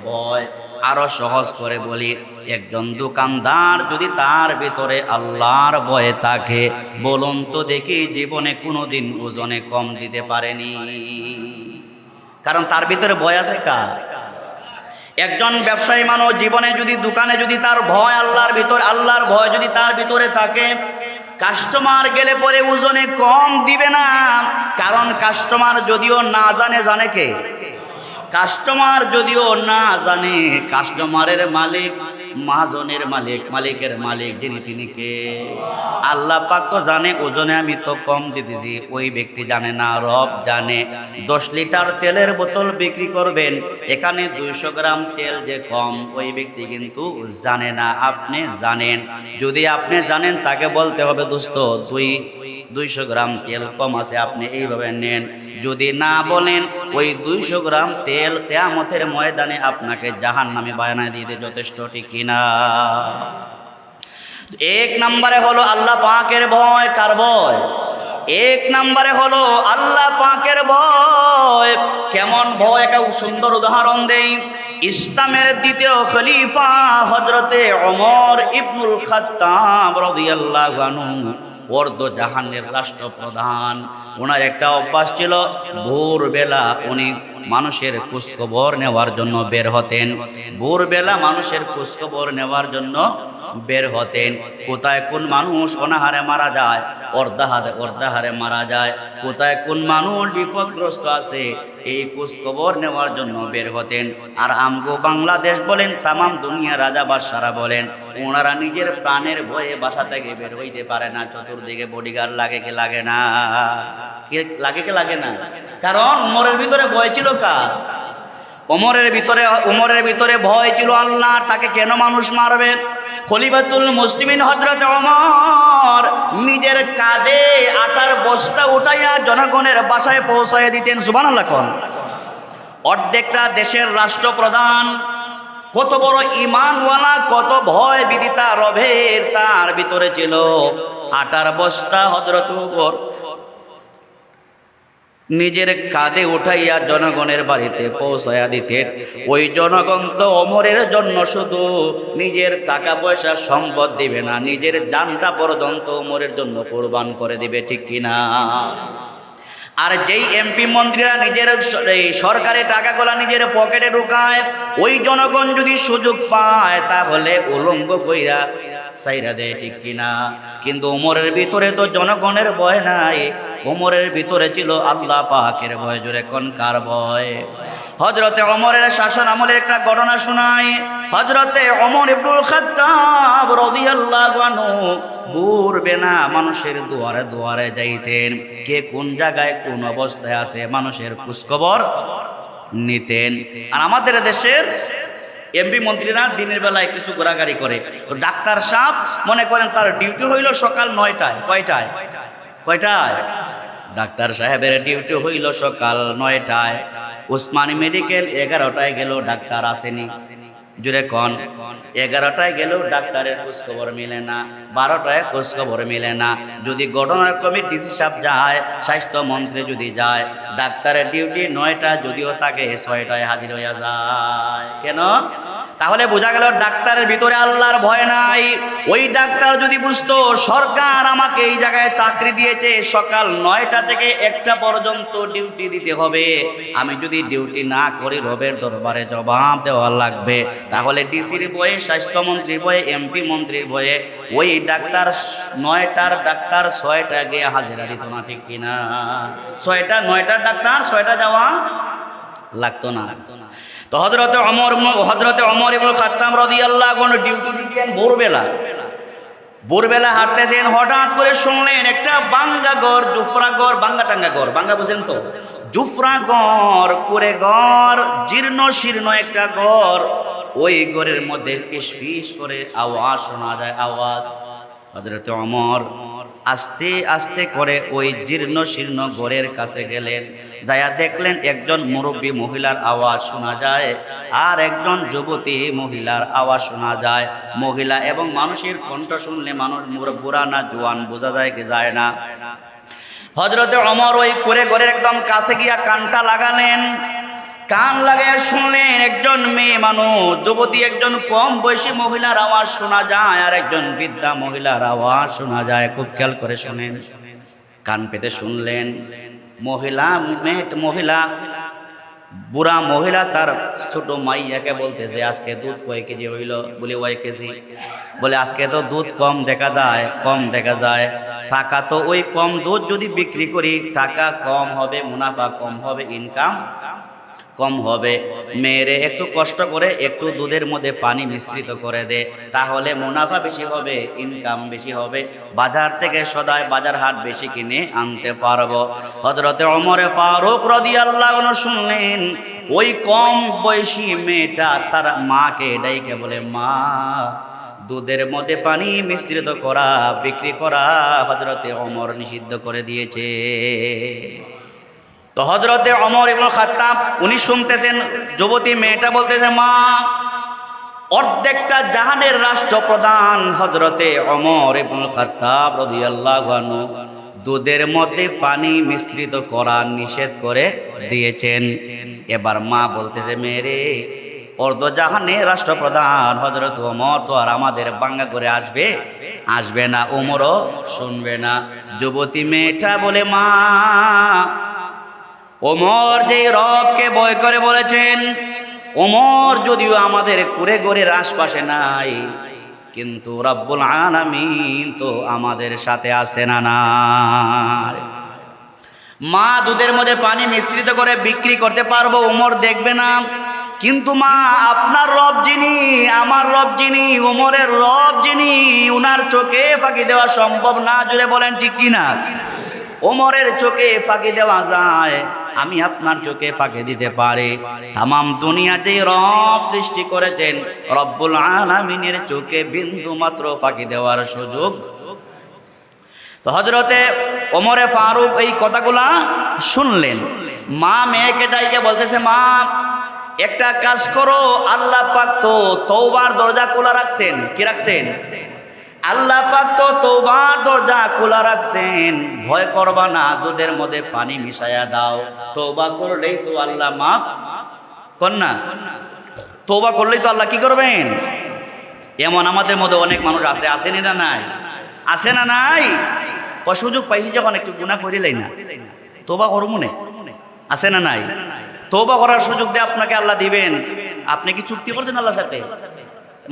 ভয়। আরো সহজ করে বলি, একজন দোকানদার যদি তার ভিতরে আল্লাহর ভয় থাকে, বলুন তো দেখি জীবনে কোনোদিন ওজনে কম দিতে পারেনি? কারণ তার ভিতরে ভয় আছে কার? একজন ব্যবসায়ী মানুষ জীবনে যদি, দোকানে যদি তার ভয় আল্লাহর ভিতরে, আল্লাহর ভয় যদি তার ভিতরে থাকে, কাস্টমার গেলে পরে ওজনে কম দিবে না। কারণ কাস্টমার যদিও না জানে, জানে কে? কাস্টমার যদিও না জানে, কাস্টমারের মালিক, মাহাজনের মালিক, মালিকের মালিক যিনি, তিনি কে? আল্লাহ পাক তো জানে ওজনে আমি তো কম দিতেছি, ওই ব্যক্তি জানে না, রব জানে। 10 লিটার তেলের বোতল বিক্রি করবেন, এখানে 200 গ্রাম তেল যে কম, ওই ব্যক্তি কিন্তু জানে না, আপনি জানেন। যদি আপনি জানেন, তাকে বলতে হবে, দোস্ত তুই 200 গ্রাম তেল কম আছে, আপনি এইভাবে নেন। যদি না বলেন, ওই 200 গ্রাম তেল কিয়ামতের ময়দানে আপনাকে জাহান্নামে বানায় দিতে যথেষ্ট, ঠিক কিনা? এক নম্বরে হলো আল্লাহ পাকের ভয়। কার ভয়? এক নম্বরে হলো আল্লাহ পাকের ভয়। কেমন ভয়? একটা সুন্দর উদাহরণ দেই। ইসলামের দ্বিতীয় খলিফা হযরতে ওমর ইবনুল খাত্তাব রাদিয়াল্লাহু আনহু, অর্ধ জাহানের রাষ্ট্রপ্রধান। ওনার একটা অভ্যাস ছিল, ভোরবেলা উনি মানুষের খোঁজখবর নেওয়ার জন্য বের হতেন। ভোরবেলা মানুষের খোঁজখবর নেওয়ার জন্য বের হতেন। কোথায় কোন মানুষ অনাহারে মারা যায়, অর্ধাহারে মারা যায়, কোথায় কোন মানুষ বিপদগ্রস্ত আছে, এই খোঁজখবর নেওয়ার জন্য বের হতেন। আর আমগো বাংলাদেশ বলেন, তামাম দুনিয়া রাজা বাদশারা বলেন, ওনারা নিজের প্রাণের ভয়ে বাসা থেকে বের হইতে পারে না। চতুর্দিকে বডিগার্ড লাগে কি লাগে না? লাগে কি লাগে না? কারণ ওমরের ভিতরে ভয় ছিল কার? ওমরের ভিতরে ভয় ছিল আল্লাহর। তাকে কেন মানুষ মারবে? খলিফাতুল মুসলিমিন হযরত ওমর নিজের কাঁধে আটার বস্তা উঠাইয়া জনগণের বাসায় পৌঁছায় দিতেন। সুবহানাল্লাহ কোন? অর্ধেকটা দেশের রাষ্ট্রপ্রধান, কত বড় ঈমানওয়ালা, কত ভয় বিদিতা রবের তার ভিতরে ছিল। আটার বস্তা হযরত ওমর নিজের কাঁধে উঠাইয়া জনগণের বাড়িতে পৌঁছাইয়া দিতেন। ওই জনগণ তো ওমরের জন্য শুধু নিজের টাকা পয়সা সম্পদ দিবে না, নিজের জানটা পর্যন্ত ওমরের জন্য কোরবান করে দিবে, ঠিক কিনা? আর যেই এমপি মন্ত্রীরা নিজের সরকারি টাকাগুলা নিজের পকেটে ঢুকায়, ওই জনগণ যদি সুযোগ পায় তাহলে উলঙ্গ কইরা সাইরা দেয়, ঠিক কিনা? কিন্তু ওমরের ভিতরে তো জনগণের ভয় নাই, ওমরের ভিতরে ছিল আল্লাহ পাকের ভয়। জোরে কোন কার ভয়? হযরতে ওমরের শাসন আমলের একটা ঘটনা শোনাই। হযরতে ওমর ইবনুল খাত্তাব রাদিয়াল্লাহু আনহু ভোরবেলা মানুষের দুয়ারে দুয়ারে যাইতেন। কে কোন জায়গায় কোন অবস্থায় আছে মানুষের খোঁজখবর নিতেন। আর আমাদের দেশের এমপি মন্ত্রীরা দিনের বেলায় কিছু ঘোরাঘুরি করে। তো ডাক্তার সাহেব মনে করেন তার ডিউটি হইল সকাল 9টায়। কয়টায়? ডাক্তার সাহেবের ডিউটি হইল সকাল 9টায়। উসমানী মেডিকেল 11টায় গেল, ডাক্তার আসেনি। জুড়ে কন? 11টায় গেলেও ডাক্তারের খোঁজখবর মিলে না, 12টায় খোঁজখবর মিলে না। যদি গভর্নর কমিটি হিসাব যায়, স্বাস্থ্যমন্ত্রী যদি যায়, ডাক্তারের ডিউটি 9টা, যদিও তাকে 6টায় হাজির হইয়া যায়। কেন? তাহলে বোঝা গেল ডাক্তারের ভিতরে আল্লাহর ভয় নাই। ওই ডাক্তার যদি বুঝতো সরকার আমাকে এই জায়গায় চাকরি দিয়েছে, সকাল 9টা থেকে 1টা পর্যন্ত ডিউটি দিতে হবে, আমি যদি ডিউটি না করি রবের দরবারে জবাব দেওয়া লাগবে, তাহলে ডিসির বয়ে, স্বাস্থ্যমন্ত্রীর বয়ে, এমপি মন্ত্রীর বয়ে ওই ডাক্তার 9টার ডাক্তার 6টা গিয়ে হাজিরা দিত না, ঠিক কিনা? 9টার ডাক্তার 6টা যাওয়া লাগতো না। তো হযরতে ওমর ইবনে খাত্তাব রাদিয়াল্লাহু আনহু ডিউটি দিতেন ভোরবেলা হাঁটতেছেন, হঠাৎ করে শুনলেন একটা বাঙ্গা ঘর, জুফরা ঘর, বাঙ্গা ঘর, বাঙ্গা বুঝেন তো? জুফরা ঘর, কুড়ে ঘর, জীর্ণ শীর্ণ একটা ঘর। ওই ঘরের মধ্যে ফিসফিস করে আওয়াজ শোনা যায়, আওয়াজ। হযরতে ওমর আস্তে আস্তে করে ওই জীর্ণ শীর্ণ ঘরের কাছে গেলেন। যায়া দেখলেন একজন মুরব্বী মহিলার আওয়াজ শোনা যায়, আর একজন যুবতী মহিলার আওয়াজ শোনা যায়। মহিলা এবং মানুষের কণ্ঠ শুনলে মানুষ বুড়া না জোয়ান বোঝা যায় কি যায় না? হযরতে ওমর ওই কুড়ে ঘরের একদম কাছে গিয়া কানটা লাগালেন। কান লাগায় শুনলেন একজন মেয়ে মানুষ, যুবতী, একজন কম বয়সী মহিলার আওয়াজ শোনা যায়, আর একজন বৃদ্ধা মহিলার আওয়াজ শোনা যায়। খুব খেয়াল করে শুনেন, কান পেতে শুনলেন। মহিলা বুড়া মহিলা তার ছোট মাইয়াকে বলতেছে, আজকে দুধ কয় কেজি হইল? বলে 1 কেজি। বলে আজকে তো দুধ কম দেখা যায়। টাকা তো ওই কম দুধ যদি বিক্রি করি টাকা কম হবে, মুনাফা কম হবে, ইনকাম কম হবে। মেয়েরে একটু কষ্ট করে একটু দুধের মধ্যে পানি মিশ্রিত করে দে, তাহলে মুনাফা বেশি হবে, ইনকাম বেশি হবে, বাজার থেকে সদায় বাজার হাট বেশি কিনে আনতে পারবো। হযরতে ওমর ফারুক রাদিয়াল্লাহু আনহু শুনলেন ওই কম বয়সী মেয়েটা তার মাকে ডাইকে বলে, মা দুধের মধ্যে পানি মিশ্রিত করা বিক্রি করা হযরতে ওমর নিষিদ্ধ করে দিয়েছে। তো হযরতে ওমর ইবনে খাত্তাব উনি শুনতেছেন, যুবতী মেয়েটা বলতেছে, মা, অর্ধেকটা জাহানের রাষ্ট্রপ্রধান হযরতে ওমর ইবনে খাত্তাব রাদিয়াল্লাহু আনহু দুধের মধ্যে পানি মিশ্রিত করা নিষেধ করে দিয়েছেন। এবার মা বলতেছে, মেরে অর্ধজাহানের রাষ্ট্রপ্রধান হযরত ওমর তো আর আমাদের বাঙ্গা করে আসবে না, ওমরও শুনবে না। যুবতী মেয়েটা বলে, মা, ওমর যে রবকে ভয় করে বলেছেন, ওমর যদিও আমাদের কুড়েঘরের আশপাশে নাই, কিন্তু রব্বুল আলামিন তো আমাদের সাথে আছে না না। মা, দুধের মধ্যে পানি মিশ্রিত করে বিক্রি করতে পারবো, ওমর দেখবে না, কিন্তু মা, আপনার রব যিনি, আমার রব যিনি, ওমরের রব যিনি, উনার চোখে ফাঁকি দেওয়া সম্ভব না। জুড়ে বলেন ঠিক কিনা? ওমরের চোখে ফাঁকি দেওয়া যায়, আমি আপনার চোখে ফাঁকি দিতে পারি। তামাম দুনিয়াতে রব সৃষ্টি করেছেন, রব্বুল আলামিনের চোখে বিন্দু মাত্র ফাঁকি দেওয়ার সুযোগ। তো হযরতে ওমরে ফারুক এই কথাগুলা শুনলেন। মা মেয়েকে ডাইকে বলতেছে, মা, একটা কাজ করো, আল্লাহ পাক তো তওবার দরজা খোলা রাখছেন। কি রাখছেন? আল্লাহ পাক তো তওবার দরজা খোলা রাখছেন, ভয় করবা না, দুধের মধ্যে পানি মিশায়া দাও। তওবা করলেই তো আল্লাহ মাফ করেন না? তওবা করলেই তো আল্লাহ কি করবেন? এমন আমাদের মধ্যে অনেক মানুষ আছে, আসেনি না নাই? আছে না নাই? সুযোগ পাইছি যখন একটু গুনাহ করিলেই না, তওবা করব মনে আছে না নাই? তওবা করার সুযোগ দিয়ে আপনাকে আল্লাহ দিবেন। আপনি কি চুক্তি করছেন আল্লাহর সাথে?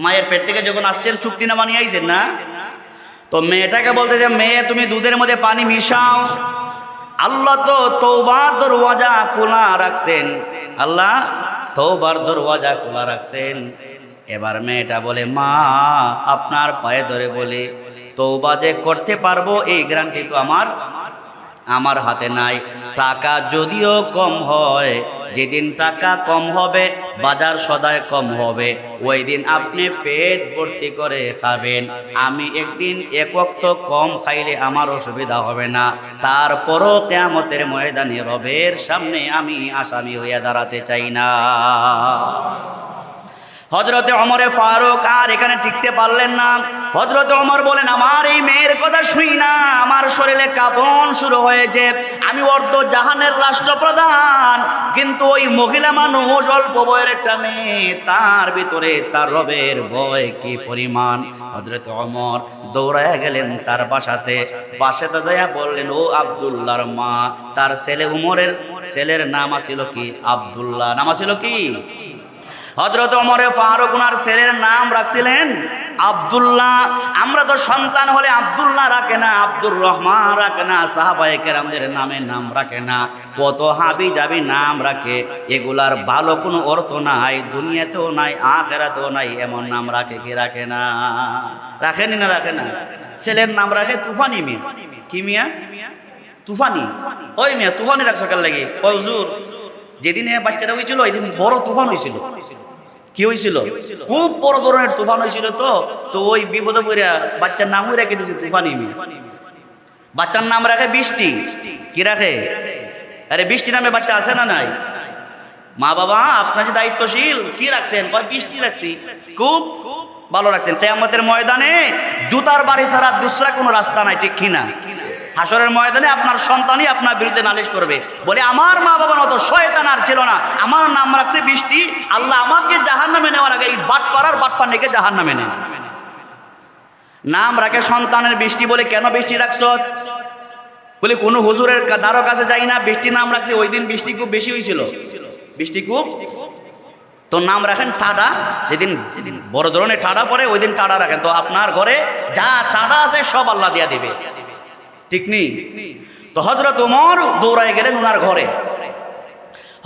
মায়ের পেট থেকে যখন আসছেন চুক্তি না বানিয়ে আইছেন না? তো মেয়েটাকে বলতে যে, মেয়ে, তুমি দুধের মধ্যে পানি মিশাও, আল্লাহ তো তওবার দরওয়াজা খোলা রাখছেন, আল্লাহ তওবার দরওয়াজা খোলা রাখছেন। এবার মেয়েটা বলে, মা, আপনার পায়ে ধরে বলে, তওবা যে করতে পারবো এই গ্যারান্টি তো আমার হাতে নাই। টাকা যদিও কম হয়, যেদিন টাকা কম হবে, বাজার সদায় কম হবে, ওই দিন আপনি পেট ভর্তি করে খাবেন। আমি একদিন এক ওয়াক্ত কম খাইলে আমার অসুবিধা হবে না, তারপরও কিয়ামতের ময়দানে রবের সামনে আমি আসামি হইয়া দাঁড়াতে চাই না। হযরতে ওমরে ফারুক আর এখানে টিকতে পারলেন না। হযরতে ওমর বলেন, আমার এই মেয়ের কথা শুই না আমার শরীরে কাঁপন শুরু হয়েছে। আমি অর্ধ জাহানের রাষ্ট্রপ্রধান, কিন্তু ওই মহিলা মানুষ, অল্প বয়ের একটা মেয়ে, তার ভিতরে তার রবের ভয় কি পরিমাণ। হযরতে ওমর দৌড়ায় গেলেন তার বাসাতে যাইয়া বললেন, ও আব্দুল্লাহর মা, তার ছেলে উমরের ছেলের নাম ছিল কি? আব্দুল্লাহ। নাম ছিল কি? হযরত ওমরে ফারুক ওনার ছেলের নাম রাখছিলেন আব্দুল্লাহ। আমরা তো সন্তান হলে আব্দুল্লাহ রাখে না, আব্দুর রহমান রাখে না, সাহাবায়ে কেরামদের নাম রাখে না, কত হাবি জাবি নাম রাখে। এগুলার ভালো কোনো অর্থ নাই, দুনিয়াতেও নাই, আখিরাতেও নাই, এমন নাম রাখে কি রাখে না? রাখেনি না? রাখে না? ছেলের নাম রাখে তুফানি মিয়া। কি মিয়া? তুফানি। ওই মিয়া তুফানি রাখছো কাল লাগে? ওই হুজুর, যেদিন বাচ্চাটা হয়েছিল ওই দিন বড় তুফান হয়েছিল। কি হয়েছিল? খুব বড় ধরনের তুফান হয়েছিল। তো ওই বিপদে পড়ে বাচ্চার নামও রেখে দিয়েছে তুফানি। বাচ্চার নাম রাখে বৃষ্টি। কি রাখে? আরে বৃষ্টি নামে বাচ্চা আছে না নাই? মা বাবা আপনার যে দায়িত্বশীল, কি রাখছেন? বৃষ্টি রাখছি। খুব ভালো রাখছেন। কিয়ামতের ময়দানে জুতার বাড়ি ছাড়া দুসরা কোনো রাস্তা নাই, ঠিক কিনা? হাসরের ময়দানে আপনার সন্তানই আপনার বিরুদ্ধে নালিশ করবে, বলে আমার মা বাবার মতো শয়তান আর ছিল না, আমার নাম রাখছে বৃষ্টি, আল্লাহ আমাকে জাহান্নামে নেওয়ার আগে এই বাটপারকে জাহান্নামে নেন। নাম রাখে সন্তানের বৃষ্টি বলে, কেন বৃষ্টি রাখছ? বলে কোনো হুজুরের দ্বারো কাছে যাই না, বৃষ্টি নাম রাখছে। ওই দিন বৃষ্টি খুব বেশি হয়েছিল, বৃষ্টি খুব। তো নাম রাখেন টাডা, যেদিন বড় ধরনের টাডা পড়ে ওই দিন টাডা রাখেন। তো আপনার ঘরে যা টাডা আছে সব আল্লাহ দিয়া দিবে, ঠিক নেই? তো হযরত ওমর দৌড়ায় গেলেন ওনার ঘরে।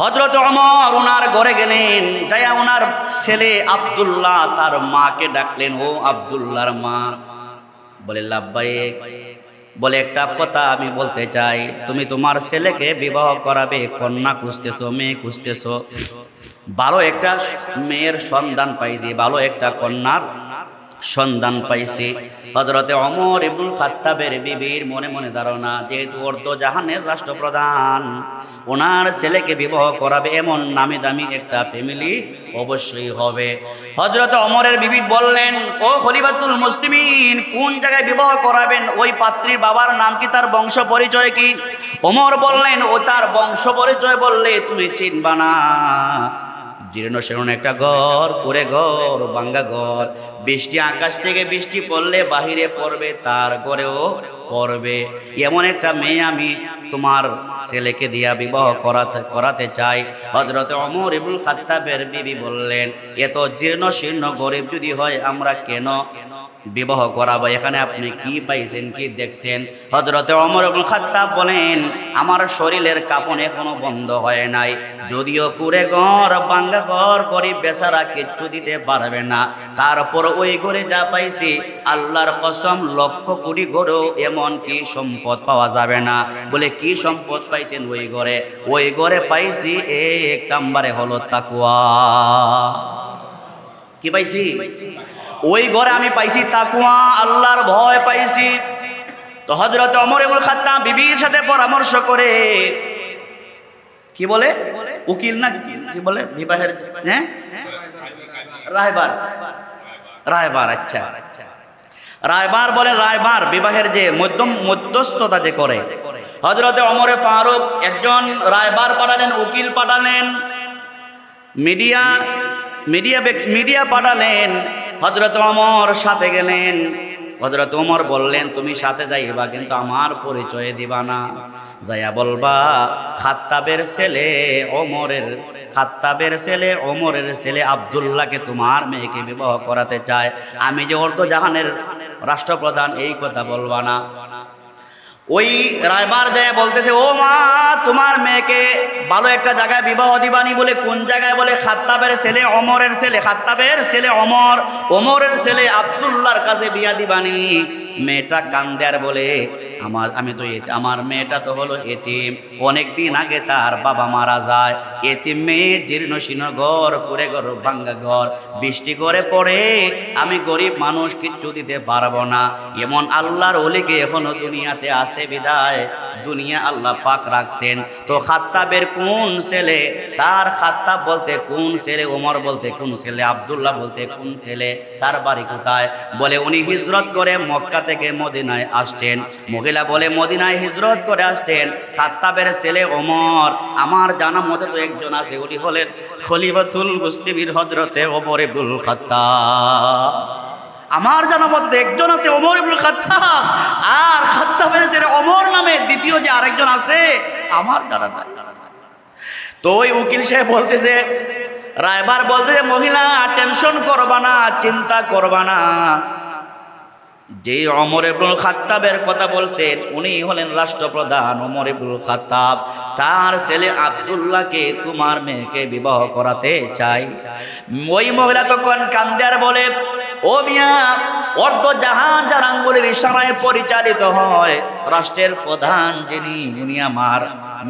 হযরত ওমর ওনার ঘরে গেলেন, যাইয়া ওনার ছেলে আব্দুল্লাহ তার মাকে ডাকলেন, ও আব্দুল্লাহর মা। বলে, লাব্বাইক। বলে, একটা কথা আমি বলতে চাই, তুমি তোমার ছেলেকে বিবাহ করাবে, কন্যা খুঁজতেছো, মেয়ে খুঁজতেছো, ভালো একটা মেয়ের সন্ধান পাইছি, ভালো একটা কন্যার সন্ধান পাইছি হযরতে ওমর ইবনুল খাত্তাবের বিবির মনে মনে ধারণা, যেহেতু জাহানের রাষ্ট্রপ্রধান, ওনার ছেলেকে বিবাহ করাবে এমন নামি দামি একটা ফ্যামিলি অবশ্যই হবে। হযরতে ওমরের বিবি বললেন, ও খলিফাতুল মুসলিমিন, কোন জায়গায় বিবাহ করাবেন? ওই পাত্রীর বাবার নাম কি, তার বংশ পরিচয় কি? ওমর বললেন, ও তার বংশ পরিচয় বললে তুমি চিনবা না। জীর্ণ শীর্ণ একটা ঘর, করে ঘর, ভাঙ্গা ঘর, বৃষ্টি আকাশ থেকে বৃষ্টি পড়লে বাহিরে পড়বে, তার ঘরেও পড়বে। এমন একটা মেয়ে আমি তোমার ছেলেকে দিয়া বিবাহ করাতে চাই। হযরতে ওমর ইবনুল খাত্তাবের বিবি বললেন, এত জীর্ণ শীর্ণ গরিব যদি হয়, আমরা কেন বিবাহ করাবো? এখানে আপনি কি পাইছেন, কি দেখছেন? হযরতে ওমর ইবনুল খাত্তাব বলেন, আমার শরীরের কাঁপন এখনো বন্ধ হয় নাই। যদিও কুড়ে ঘর, ভাঙ্গা ঘর, গরিব বেচারা কিচ্ছু দিতে পারবে না, তারপর ওই ঘরে যা পাইছি, আল্লাহর কসম লক্ষ কোটি ঘরেও এমন কি সম্পদ পাওয়া যাবে না। বলে, কি সম্পদ পাইছেন ওই ঘরে? ওই ঘরে পাইছি এক নাম্বারে হলো তাকওয়া। কি পাইছি? ওই ঘরে আমি পাইছি তাকওয়া, আল্লাহর ভয় পাইছি। তো হযরত ওমর ইবনুল খাত্তাব বিবির সাথে পরামর্শ করে, কি বলে উকিল না কি বলে বিবাহের, হ্যাঁ রায়বার, রায়বার, আচ্ছা রায়বার বলে, রায়বার বিবাহের যে মধ্যস্থতা যে করে, হযরতে ওমর ফারুক একজন রায়বার পাঠালেন, উকিল পাঠালেন, মিডিয়া পাঠালেন। হযরত ওমর সাথে গেলেন। হযরত ওমর বললেন, তুমি সাথে যাইবা, কিন্তু আমার পরিচয় দিবা না। যাইয়া বলবা, খাত্তাবের ছেলে ওমরের ছেলে আব্দুল্লাহকে তোমার মেয়েকে বিবাহ করাতে চায়। আমি যে জাহানের রাষ্ট্রপ্রধান, এই কথা বলবা না। ওই রায়বার যায় বলতেছে, ও মা, তোমার মেয়েকে ভালো একটা জায়গায় বিবাহ দিবানি। বলে, কোন জায়গায়? বলে, খাত্তাবের ছেলে ওমরের ছেলে, খাত্তাবের ছেলে ওমরের ছেলে আব্দুল্লাহর কাছে বিয়া দিবানি। মেয়েটা কান্দে আর বলে, আমার মেয়েটা তো হলো এতিম, অনেকদিন আগে তার বাবা মারা যায়। এতিম মেয়ে, জীর্ণ শীর্ণ ঘর, করে ঘর, ভাঙ্গা ঘর, বৃষ্টি করে পড়ে, আমি গরিব মানুষ, কিচ্ছু দিতে পারবো না। এমন আল্লাহর ওলিকে এখনো দুনিয়াতে আছে বিদায় দুনিয়া আল্লাহ পাক রাখছেন। তো খাত্তাবের কোন ছেলে, তার খাত্তাব বলতে কোন ছেলে, ওমর বলতে কোন ছেলে, আব্দুল্লাহ বলতে কোন ছেলে, তার বাড়ি কোথায়? বলে, উনি হিজরত করে মক্কা থেকে মদিনায় আসছেন। মহিলা বলে, মদিনায় হিজরত করে আসতেন। খাত্তাবের ছেলে ওমর, আমার জানা মতে তো একজন আছে, উনি হলেন খলিফাতুল মুসলিমিন হযরতে ওমর ইবনুল খাত্তাব। আমার জানা মতে একজন আছে ওমর ইবনুল খাত্তাব, আর খাত্তাবের ছেলে ওমর নামে দ্বিতীয় যে আরেকজন আছে আমার জানা নাই। তো ওই উকিল সাহেব বলতেছে, রায়বার বলতেছে, মহিলা টেনশন করবা না, চিন্তা করবা না। যে ওমর ইবনুল খাত্তাবের কথা বলছেন, উনি হলেন রাষ্ট্রপ্রধান ওমর ইবনুল খাত্তাব। তার ছেলে আব্দুল্লাহকে তোমার মেয়েকে বিবাহ করাতে চাই। ওই মহিলা তখন কান্দে আর বলে, ও মিয়া, জাহান যার আঙ্গুলের ইশারায় পরিচালিত হয়, রাষ্ট্রের প্রধান যিনি, উনি আমার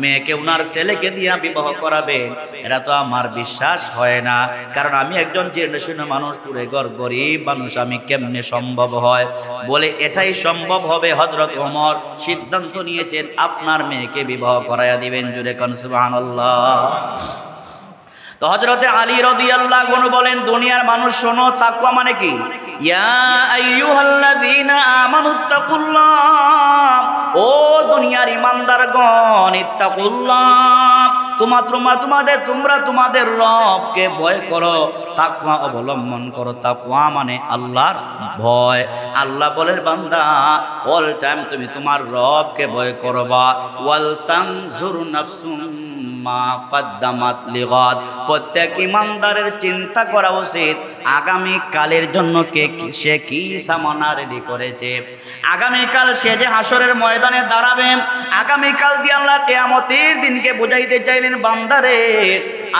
মেয়েকে উনার ছেলেকে দিয়া বিবাহ করাবেন, এটা তো আমার বিশ্বাস হয় না। কারণ আমি একজন জীর্ণশীর্ণ মানুষ, পুরে ঘর, গরিব মানুষ, আমি কেমনে সম্ভব হয়? বলে, এটাই সম্ভব হবে। হযরত ওমর সিদ্ধান্ত নিয়েছেন, আপনার মেয়েকে বিবাহ করাইয়া দিবেন। জুড়ে কোন সুবহানাল্লাহ। তো হযরতে আলী রাদিয়াল্লাহু আনহু বলেন, দুনিয়ার মানুষ শোনো, তাকওয়া মানে কি? ইয়া আইয়ুহাল্লাযীনা আমানুত্তাকুল্লাহ, ও দুনিয়ার ঈমানদারগণ, ইত্তাকুল্লাহ, তোমরা তোমাদের রবকে ভয় করো, তাকওয়া অবলম্বন করো। তাকওয়া মানে আল্লাহর ভয়। আল্লাহ বলেন, বান্দা, অল টাইম তুমি তোমার রবকে ভয় করবা। ওয়াল তানজুর নাফসুম মা কদ্দামাত লিগাদ, প্রত্যেক ইমানদারের চিন্তা করা উচিত আগামী কালের জন্য সে কি সামনা রেডি করেছে। আগামীকাল সে যে হাসরের ময়দানে দাঁড়াবে, আগামীকাল দিয়ে আল্লাহ কিয়ামতের দিনকে বুঝাইতে চাইলেন, বান্দারে,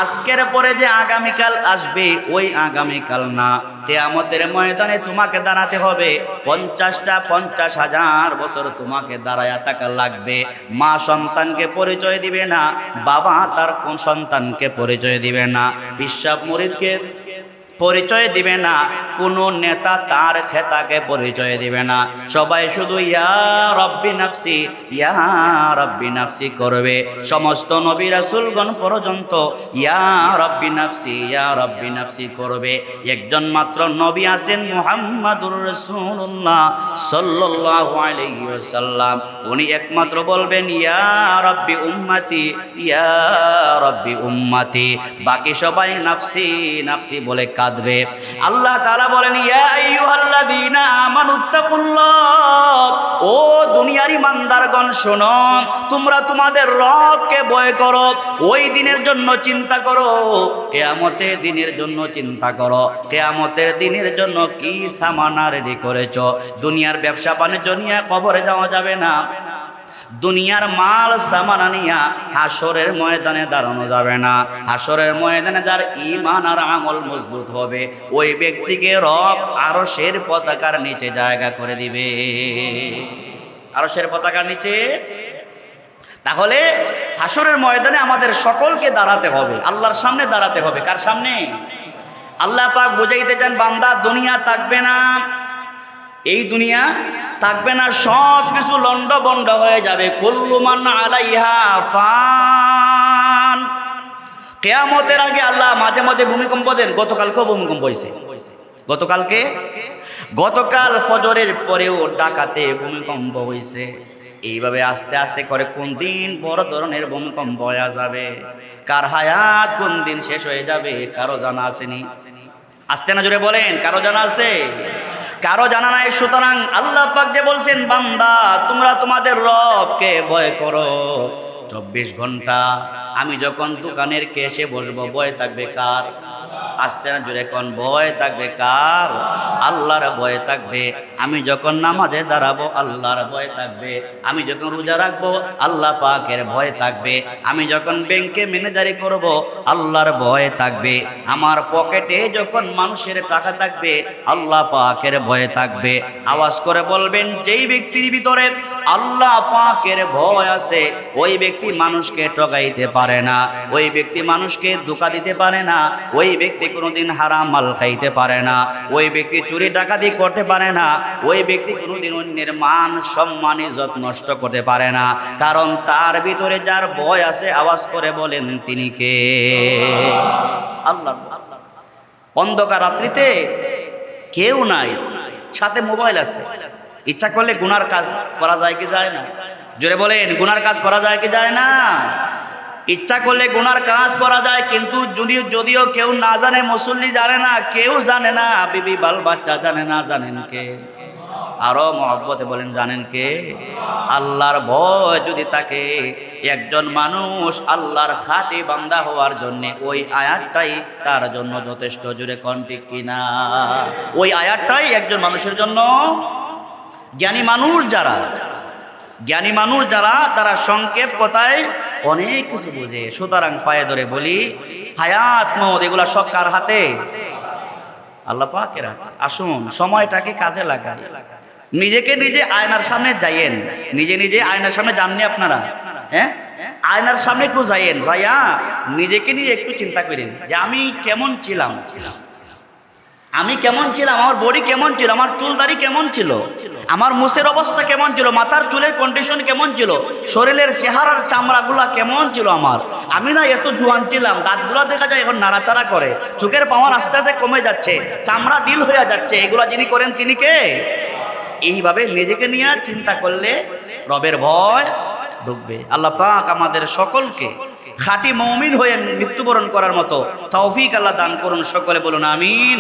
আজকের পরে যে আগামীকাল আসবে, ওই আগামীকাল না, কিয়ামতের ময়দানে তোমাকে দাঁড়াতে হবে। 50,000 বছর তোমাকে দাঁড়ায়া থাকা লাগবে। মা সন্তানকে পরিচয় দিবে না, বাবা তার কোন সন্তানকে পরিচয় দিবে না, পিসাব মুরিদকে পরিচয় দিবে না, কোনো নেতা তার খেতাকে পরিচয় দিবে না। সবাই শুধু ইয়া রব্বি নাফসি, ইয়া রব্বি নাফসি করবে। সমস্ত নবী রাসূলগণ পর্যন্ত ইয়া রব্বি নাফসি, ইয়া রব্বি নাফসি করবে। একজন মাত্র নবী আছেন মুহাম্মাদুর রাসূলুল্লাহ সাল্লাল্লাহু আলাইহি ওয়াসাল্লাম। উনি একমাত্র বলবেন ইয়া রব্বি উম্মতি, ইয়া রব্বি উম্মতি। বাকি সবাই নাফসি নাফসি বলে কাঁদবে। আল্লাহ তাআলা বলেন ইয়া আইয়ুহাল্লাযীনা আমানুত্তাকুল্লাহ, ও দুনিয়ার ইমানদারগণ শোনো, তোমরা তোমাদের রবকে ভয় করো, ওই দিনের জন্য চিন্তা করো, কিয়ামতের দিনের জন্য চিন্তা করো। কিয়ামতের দিনের জন্য কি সামানা রেডি করেছো? দুনিয়ার ব্যবসা বাণিজ্য নিয়ে কবরে যাওয়া যাবে না। দুনিয়ার মাল সামান নিয়া হাসরের ময়দানে দাঁড়ানো যাবে না। হাসরের ময়দানে যার ঈমান আর আমল মজবুত হবে, ওই ব্যক্তিকে রব আরশের পতাকার নিচে জায়গা করে দিবে। আরশের পতাকার নিচে। তাহলে হাসরের ময়দানে আমাদের সকলকে দাঁড়াতে হবে, আল্লাহর সামনে দাঁড়াতে হবে। কার সামনে? আল্লাহ পাক বুঝাইতে চান, বান্দা দুনিয়া থাকবে না, এই দুনিয়া থাকবে না, সব কিছু লন্ড বন্ড হয়ে যাবে। কুল্লু মান আলাইহা ফান। কিয়ামতের আগে আল্লাহ মাঝে মাঝে ভূমিকম্প দেন। গতকালকেও ভূমিকম্প হয়েছে। গতকাল ফজরের পরেও ঢাকাতে ভূমিকম্প হয়েছে। এইভাবে আস্তে আস্তে করে কোন দিন বড় ধরনের ভূমিকম্প হয়ে যাবে, কার হায়াত কোন দিন শেষ হয়ে যাবে কারো জানা আসেনি। আসতে না জোরে বলেন, কারো জানা আছে? কারো জানা নাই। সুতরাং আল্লাহ পাক যে বলছেন, বান্দা তোমরা তোমাদের রবকে ভয় করো। 24 ঘন্টা আমি যখন দোকানের কেশে বসবো, ভয় থাকবে কার? আসতে না জোরে কোন, ভয় থাকবে কার? আল্লাহর ভয় থাকবে। আমি যখন নামাজে দাঁড়াবো, আল্লাহর ভয় থাকবে। আমি যখন রোজা রাখবো, আল্লাহ পাকের ভয় থাকবে। আমি যখন ব্যাংকে ম্যানেজারি করব, আল্লাহর ভয় থাকবে। আমার পকেটে যখন মানুষের টাকা থাকবে, আল্লাহ পাকের ভয় থাকবে। আওয়াজ করে বলবেন, যেই ব্যক্তির ভিতরে আল্লাহ পাকের ভয় আছে, ওই ব্যক্তি মানুষকে ঠকাইতে পারে না, ওই ব্যক্তি মানুষকে ধোঁকা দিতে পারে না, ওই ব্যক্তি কোনোদিন হারাম মাল খাইতে পারে না, ওই ব্যক্তি চুরি ডাকাতি করতে পারে না, ওই ব্যক্তি কোনোদিন অন্যের মান সম্মান ইজ্জত নষ্ট করতে পারে না। কারণ তার ভিতরে যার ভয় আছে, আওয়াজ করে বলেন তিনি কে? আল্লাহ। অন্ধকার রাত্রিতে কেউ নাই, সাথে মোবাইল আছে। ইচ্ছা করলে গুনার কাজ করা যায় কি যায় না? জোরে বলেন, গুনার কাজ করা যায় কি যায় না? ইচ্ছা করলে গুনার কাজ করা যায়, কিন্তু যদিও কেউ না জানে, মুসল্লি জানে না, কেউ জানে না, বিবি বাল বাচ্চা জানে না, জানেন কে? আরো মহব্বতে বলেন, জানেন কে? আল্লাহর ভয় যদি থাকে, একজন মানুষ আল্লাহর খাঁটি বান্দা হওয়ার জন্য ওই আয়াতটাই তার জন্য যথেষ্ট। জুড়ে কোন ঠিক কিনা? ওই আয়াতটাই একজন মানুষের জন্য। জ্ঞানী মানুষ যারা তারা সংক্ষেপ কথায় অনেক কিছু বোঝে। সুতরাং পায়ে ধরে বলি, হায়াত মওত এগুলা সব কার হাতে? আল্লাহ পাকের হাতে। আসুন সময়টাকে কাজে লাগাই। নিজেকে নিজে আয়নার সামনে যাইয়েন। নিজে আয়নার সামনে যাননি আপনারা? হ্যাঁ, আয়নার সামনে একটু যাইয়েন, যাইয়া নিজেকে নিয়ে একটু চিন্তা করেন যে আমি কেমন ছিলাম, আমার বডি কেমন ছিল, আমার চুল দাড়ি কেমন ছিল, আমার মুখের অবস্থা কেমন ছিল, মাথার চুলের কন্ডিশন কেমন ছিল, শরীরের চেহারার চামড়াগুলা কেমন ছিল আমার। আমি না এত জোয়ান ছিলাম, দাঁতগুলা দেখা যায় এখন নাড়াচাড়া করে, চোখের পাওয়ার আস্তে আস্তে কমে যাচ্ছে, চামড়া ডিল হয়ে যাচ্ছে। এগুলা যিনি করেন তিনি কে? এইভাবে নিজেকে নিয়ে চিন্তা করলে রবের ভয় ঢুকবে। আল্লাহ পাক আমাদের সকলকে খাঁটি মুমিন হয়ে মৃত্যুবরণ করার মতো তৌফিক আল্লাহ দান করুন। সকলে বলুন আমিন।